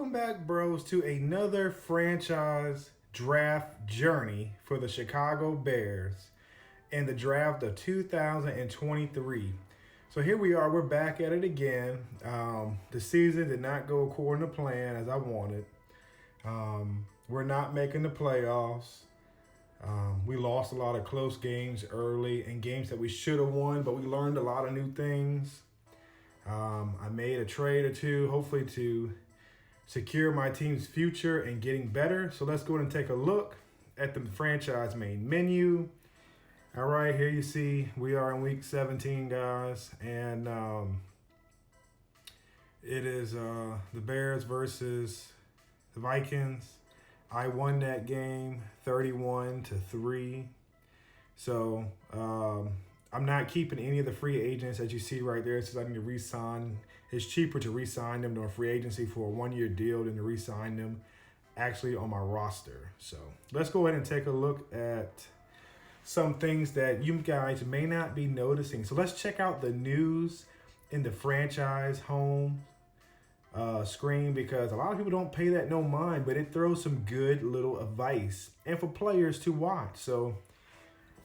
Welcome back, bros, to another franchise draft journey for the Chicago Bears in the draft of 2023. So here we are, we're back at it again. The season did not go according to plan as I wanted. We're not making the playoffs. We lost a lot of close games early and games that we should have won, but we learned a lot of new things. I made a trade or two, hopefully to secure my team's future and getting better. So let's go ahead and take a look at the franchise main menu. All right, here you see we are in week 17, guys, and it is the Bears versus the Vikings. I won that game 31-3. So I'm not keeping any of the free agents that you see right there. Since I need to re-sign. It's cheaper to re-sign them during free agency for a one-year deal than to re-sign them actually on my roster. So let's go ahead and take a look at some things that you guys may not be noticing. So let's check out the news in the franchise home screen, because a lot of people don't pay that no mind, but it throws some good little advice and for players to watch. So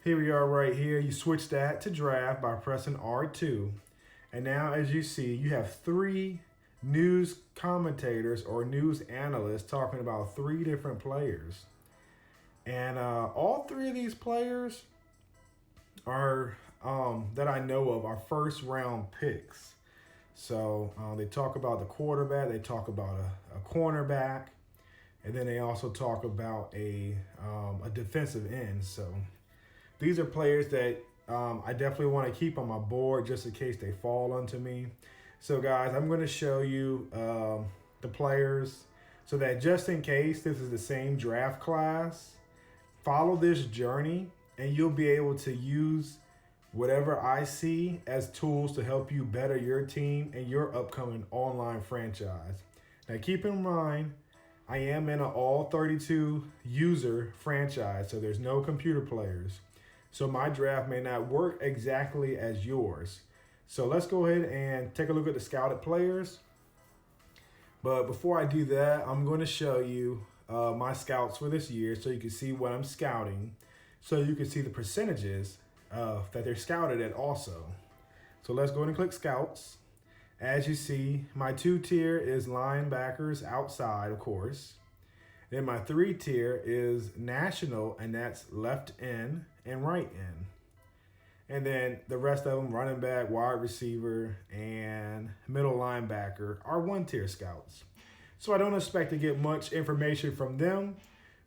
here we are right here. You switch that to draft by pressing R2. And now, as you see, you have three news commentators or news analysts talking about three different players. And all three of these players are, that I know of, are first round picks. So they talk about the quarterback, they talk about a cornerback, and then they also talk about a defensive end. So these are players that I definitely want to keep on my board just in case they fall onto me. So guys, I'm going to show you the players so that just in case this is the same draft class, follow this journey and you'll be able to use whatever I see as tools to help you better your team and your upcoming online franchise. Now keep in mind, I am in an all 32 user franchise, so there's no computer players. So my draft may not work exactly as yours. So let's go ahead and take a look at the scouted players. But before I do that, I'm going to show you my scouts for this year so you can see what I'm scouting. So you can see the percentages that they're scouted at also. So let's go ahead and click scouts. As you see, my 2-tier is linebackers outside, of course. Then my 3-tier is national, and that's left end and right end. And then the rest of them, running back, wide receiver, and middle linebacker, are 1-tier scouts. So I don't expect to get much information from them,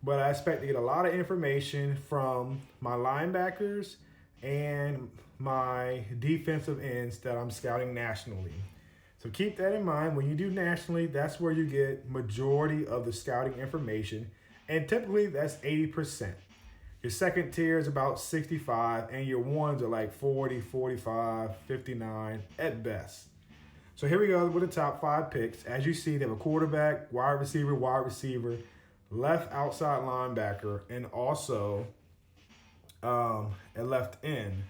but I expect to get a lot of information from my linebackers and my defensive ends that I'm scouting nationally. So keep that in mind. When you do nationally, that's where you get majority of the scouting information. And typically that's 80%. Your second tier is about 65 and your ones are like 40, 45, 59 at best. So here we go with the top 5 picks. As you see, they have a quarterback, wide receiver, left outside linebacker, and also a left end.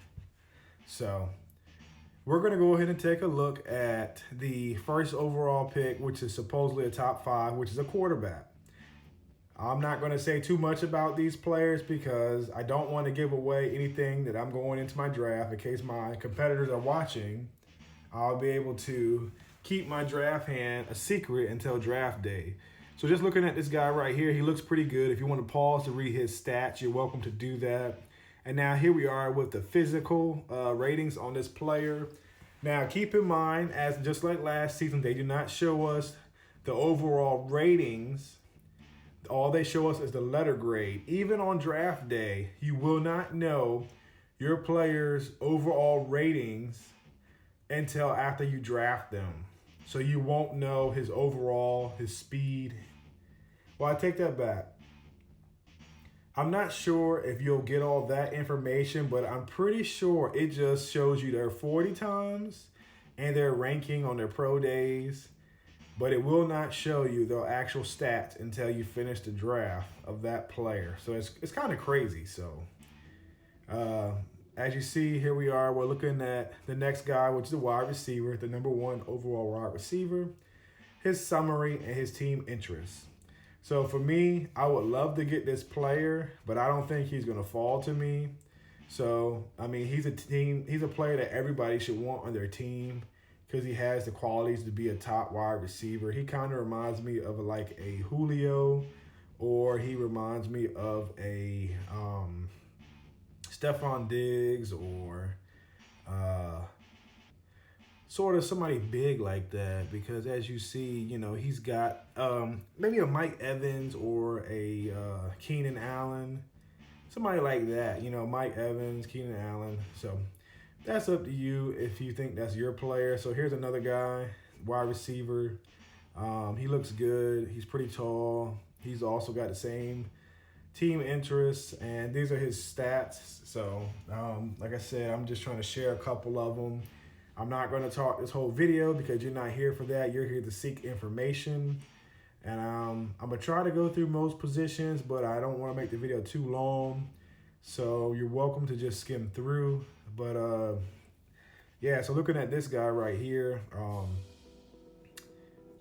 So we're going to go ahead and take a look at the first overall pick, which is supposedly a top 5, which is a quarterback. I'm not going to say too much about these players because I don't want to give away anything that I'm going into my draft. In case my competitors are watching, I'll be able to keep my draft hand a secret until draft day. So just looking at this guy right here, he looks pretty good. If you want to pause to read his stats, you're welcome to do that. And now here we are with the physical ratings on this player. Now keep in mind, as just like last season, they do not show us the overall ratings. All they show us is the letter grade. Even on draft day, you will not know your player's overall ratings until after you draft them. So you won't know his overall, his speed. Well, I take that back. I'm not sure if you'll get all that information, but I'm pretty sure it just shows you their 40 times and their ranking on their pro days. But it will not show you the actual stats until you finish the draft of that player. So it's kind of crazy. So as you see, here we are. We're looking at the next guy, which is the wide receiver, the number 1 overall wide receiver. his summary, and his team interests. So for me, I would love to get this player, but I don't think he's going to fall to me. So, I mean, he's a player that everybody should want on their team because he has the qualities to be a top wide receiver. He kind of reminds me of like a Julio, or he reminds me of a Stephon Diggs, or sort of somebody big like that, because as you see, you know, he's got maybe a Mike Evans or a Keenan Allen, somebody like that, you know, Mike Evans, Keenan Allen. So that's up to you if you think that's your player. So here's another guy, wide receiver. He looks good. He's pretty tall. He's also got the same team interests, and these are his stats. So like I said, I'm just trying to share a couple of them. I'm not going to talk this whole video because you're not here for that. You're here to seek information. And I'm going to try to go through most positions, but I don't want to make the video too long. So you're welcome to just skim through. But yeah, so looking at this guy right here,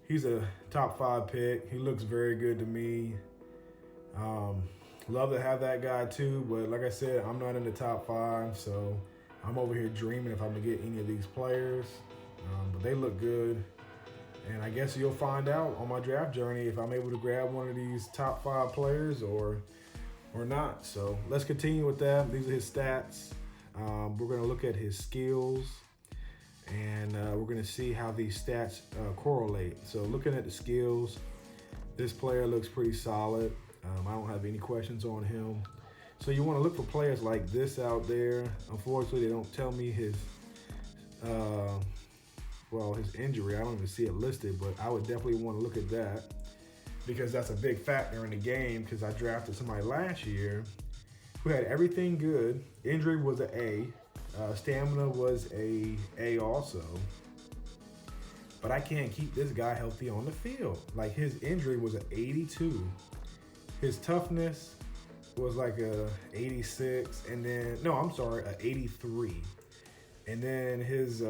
he's a top 5 pick. He looks very good to me. Love to have that guy too, but like I said, I'm not in the top 5, so I'm over here dreaming if I'm going to get any of these players. But they look good. And I guess you'll find out on my draft journey if I'm able to grab one of these top 5 players or not. So let's continue with that. These are his stats. We're going to look at his skills, and we're going to see how these stats correlate. So looking at the skills, this player looks pretty solid. I don't have any questions on him. So you want to look for players like this out there. Unfortunately, they don't tell me his his injury. I don't even see it listed, but I would definitely want to look at that because that's a big factor in the game, because I drafted somebody last year who had everything good. Injury was an A. Stamina was a also. But I can't keep this guy healthy on the field. Like, his injury was an 82. His toughness was like a 86, and then, no, I'm sorry, a 83. And then his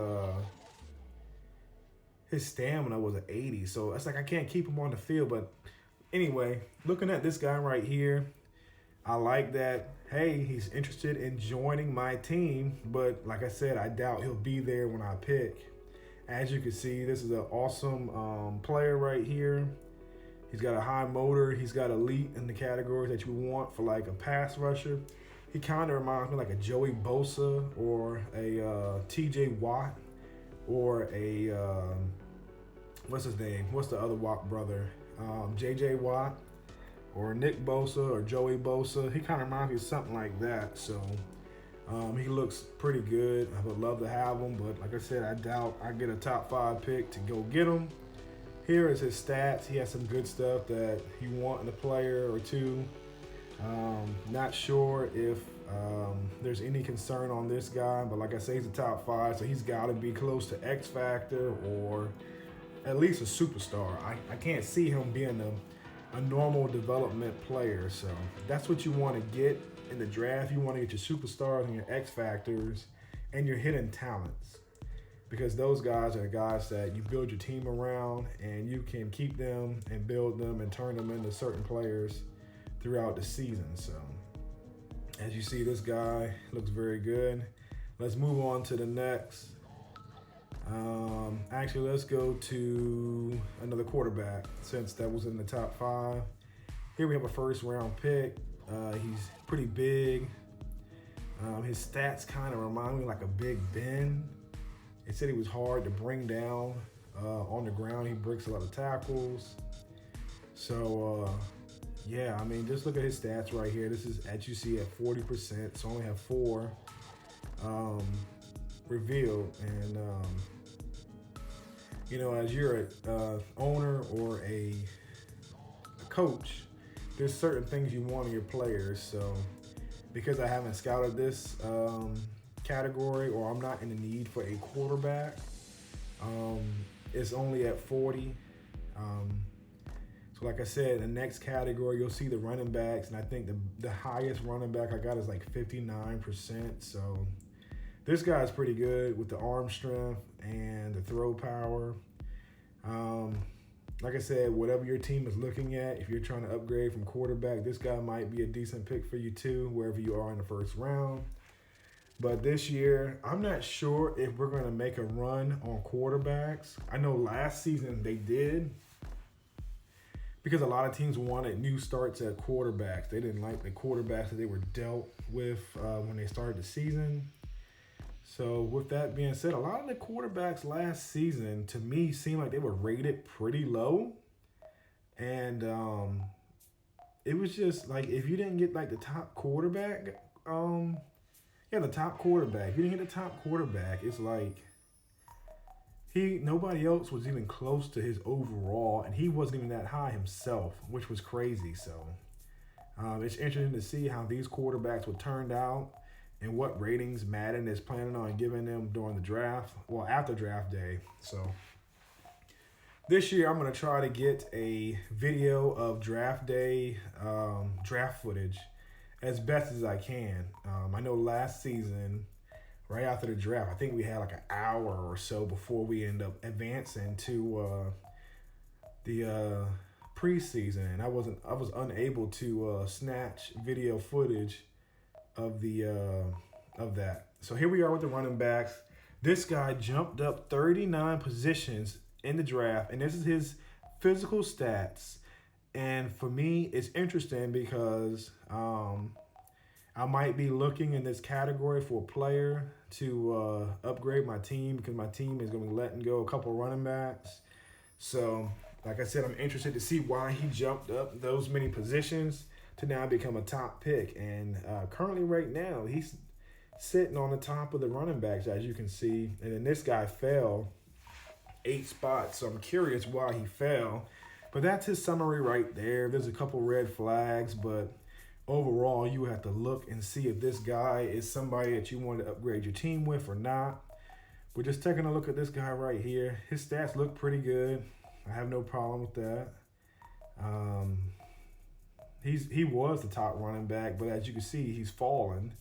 stamina was an 80. So it's like I can't keep him on the field. But anyway, looking at this guy right here, I like that, hey, he's interested in joining my team. But like I said, I doubt he'll be there when I pick. As you can see, this is an awesome player right here. He's got a high motor. He's got elite in the categories that you want for like a pass rusher. He kind of reminds me like a Joey Bosa or a TJ Watt or a, what's his name? What's the other Watt brother? JJ Watt or Nick Bosa or Joey Bosa. He kind of reminds me of something like that. So he looks pretty good. I would love to have him, but like I said, I doubt I get a top 5 pick to go get him. Here is his stats. He has some good stuff that you want in a player or two. Not sure if there's any concern on this guy, but like I say, he's a top 5, so he's got to be close to X Factor or at least a superstar. I can't see him being a normal development player, so that's what you want to get in the draft. You want to get your superstars and your X Factors and your hidden talents, because those guys are the guys that you build your team around, and you can keep them and build them and turn them into certain players throughout the season. So as you see, this guy looks very good. Let's move on to the next. Actually, let's go to another quarterback, since that was in the top 5. Here we have a first round pick. He's pretty big. His stats kind of remind me like a Big Ben. It said he was hard to bring down on the ground. He breaks a lot of tackles. So, yeah, I mean, just look at his stats right here. This is, as you see, at 40%. So I only have 4 revealed. And, you know, as you're an owner or a coach, there's certain things you want in your players. So because I haven't scouted this category, or I'm not in the need for a quarterback, it's only at 40. So like I said, the next category, you'll see the running backs, and I think the highest running back I got is like 59%. So this guy's pretty good with the arm strength and the throw power. like I said, whatever your team is looking at, if you're trying to upgrade from quarterback, this guy might be a decent pick for you too, wherever you are in the first round. But this year, I'm not sure if we're going to make a run on quarterbacks. I know last season they did, because a lot of teams wanted new starts at quarterbacks. They didn't like the quarterbacks that they were dealt with when they started the season. So with that being said, a lot of the quarterbacks last season, to me, seemed like they were rated pretty low. And it was just like, if you didn't get like the top quarterback, the top quarterback. If you didn't get the top quarterback, it's like nobody else was even close to his overall, and he wasn't even that high himself, which was crazy. So it's interesting to see how these quarterbacks were turned out and what ratings Madden is planning on giving them during the draft, well, after draft day. So this year, I'm going to try to get a video of draft day draft footage as best as I can. I know last season, right after the draft, I think we had like an hour or so before we end up advancing to the preseason, and I was unable to snatch video footage of that. So here we are with the running backs. This guy jumped up 39 positions in the draft, and this is his physical stats. And for me, it's interesting because I might be looking in this category for a player to upgrade my team, because my team is going to be letting go a couple running backs. So, like I said, I'm interested to see why he jumped up those many positions to now become a top pick. And currently right now, he's sitting on the top of the running backs, as you can see. And then this guy fell 8 spots. So I'm curious why he fell. But that's his summary right there. There's a couple red flags, but overall, you have to look and see if this guy is somebody that you want to upgrade your team with or not. We're just taking a look at this guy right here. His stats look pretty good. I have no problem with that. He was the top running back, but as you can see, he's fallen.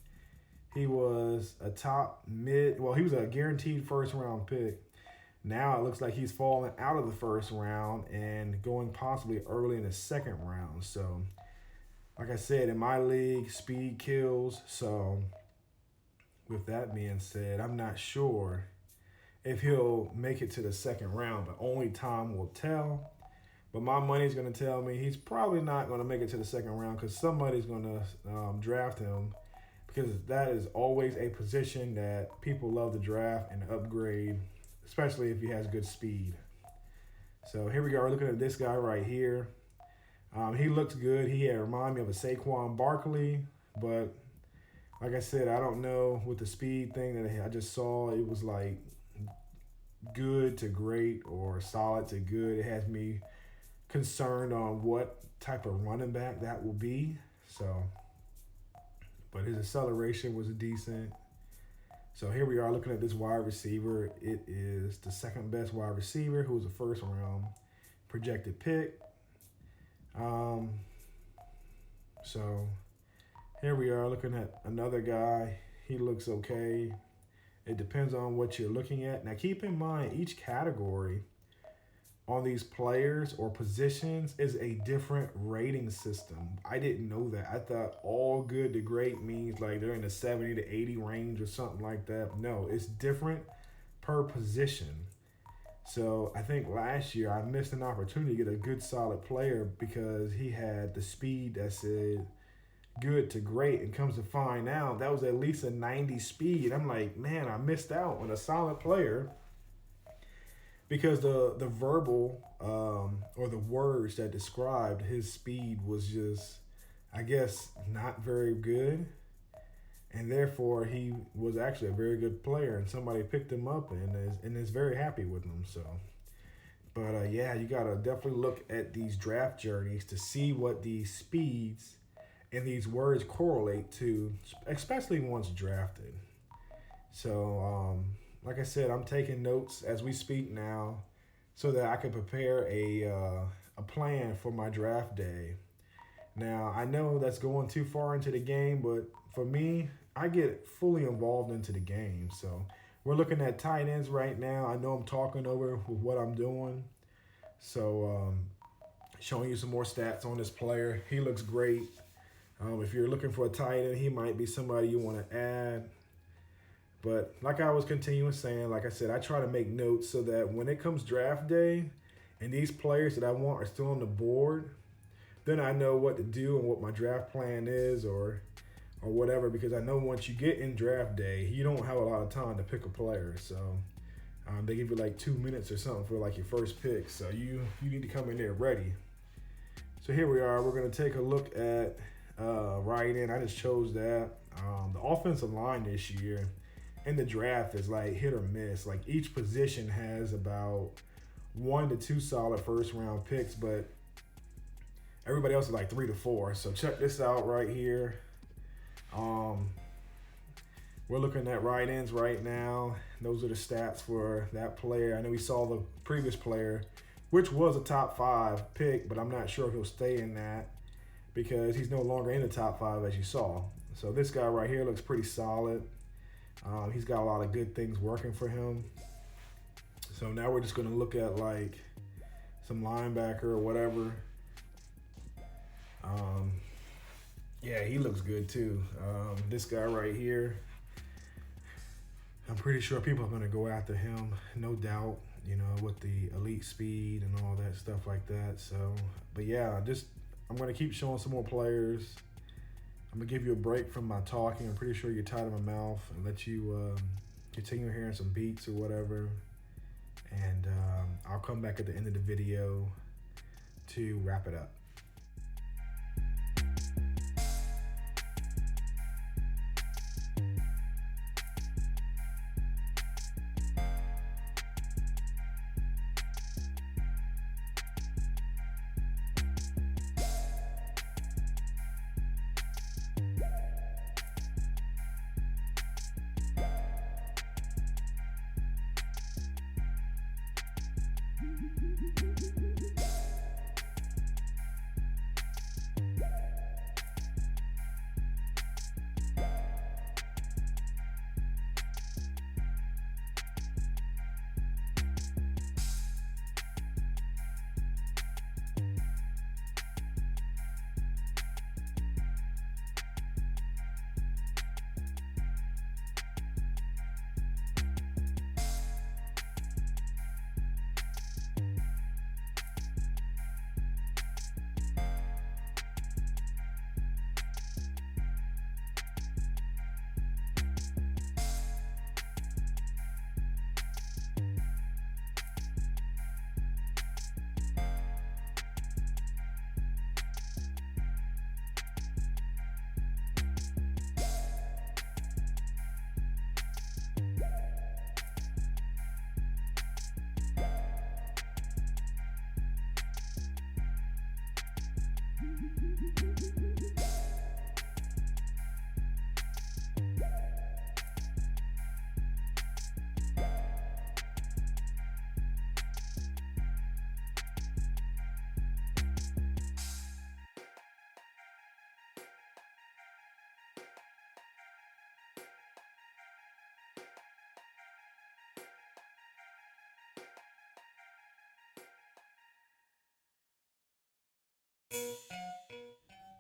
He was a he was a guaranteed first round pick. Now it looks like he's falling out of the first round and going possibly early in the second round. So, like I said, in my league, speed kills. So, with that being said, I'm not sure if he'll make it to the second round, but only time will tell. But my money's going to tell me he's probably not going to make it to the second round, because somebody's going to draft him, because that is always a position that people love to draft and upgrade, especially if he has good speed. So here we are looking at this guy right here. He looks good. He reminds me of a Saquon Barkley, but like I said, I don't know with the speed thing that I just saw. It was like good to great or solid to good. It has me concerned on what type of running back that will be. So, but his acceleration was decent. So here we are looking at this wide receiver. It is the second best wide receiver, who was a first round projected pick. So here we are looking at another guy. He looks okay. It depends on what you're looking at. Now keep in mind, each category on these players or positions is a different rating system. I didn't know that. I thought all good to great means like they're in the 70 to 80 range or something like that. No, it's different per position. So I think last year I missed an opportunity to get a good solid player because he had the speed that said good to great, and comes to find out that was at least a 90 speed. I'm like, man, I missed out on a solid player because the verbal or the words that described his speed was just, I guess, not very good. And therefore, he was actually a very good player, and somebody picked him up and is very happy with him. So, but yeah, you got to definitely look at these draft journeys to see what these speeds and these words correlate to, especially once drafted. So, like I said, I'm taking notes as we speak now so that I can prepare a plan for my draft day. Now, I know that's going too far into the game, but for me, I get fully involved into the game. So we're looking at tight ends right now. I know I'm talking over with what I'm doing. So showing you some more stats on this player. He looks great. If you're looking for a tight end, he might be somebody you want to add. But like I was continuing saying, like I said, I try to make notes so that when it comes draft day and these players that I want are still on the board, then I know what to do and what my draft plan is or whatever, because I know once you get in draft day, you don't have a lot of time to pick a player. So they give you like 2 minutes or something for like your first pick. So you need to come in there ready. So here we are. We're going to take a look at right in. I just chose that. The offensive line this year in the draft is like hit or miss. Like each position has about 1 to 2 solid first round picks, but everybody else is like 3 to 4. So check this out right here. We're looking at right ends right now. Those are the stats for that player. I know we saw the previous player, which was a top 5 pick, but I'm not sure if he'll stay in that because he's no longer in the top 5 as you saw. So this guy right here looks pretty solid. He's got a lot of good things working for him. So now we're just going to look at like some linebacker or whatever. Yeah, he looks good too. This guy right here, I'm pretty sure people are going to go after him, no doubt, you know, with the elite speed and all that stuff like that. So, but yeah, I'm going to keep showing some more players. I'm going to give you a break from my talking. I'm pretty sure you're tired of my mouth, and let you continue hearing some beats or whatever. And I'll come back at the end of the video to wrap it up.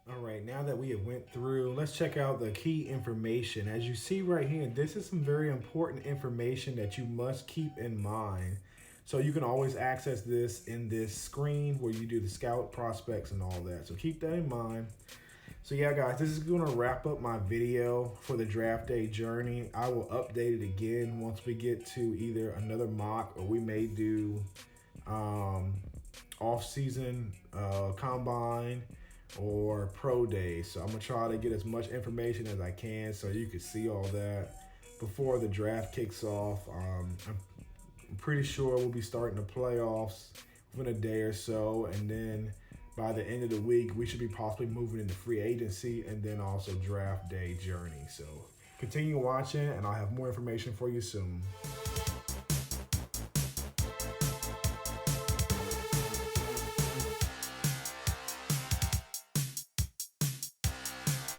All right, now that we have went through, let's check out the key information. As you see right here, this is some very important information that you must keep in mind. So you can always access this in this screen where you do the scout prospects and all that. So keep that in mind. So yeah, guys, this is going to wrap up my video for the draft day journey. I will update it again once we get to either another mock, or we may do off-season combine or pro day. So I'm gonna try to get as much information as I can so you can see all that before the draft kicks off. I'm pretty sure we'll be starting the playoffs within a day or so, and then by the end of the week we should be possibly moving into free agency and then also draft day journey. So continue watching and I'll have more information for you soon.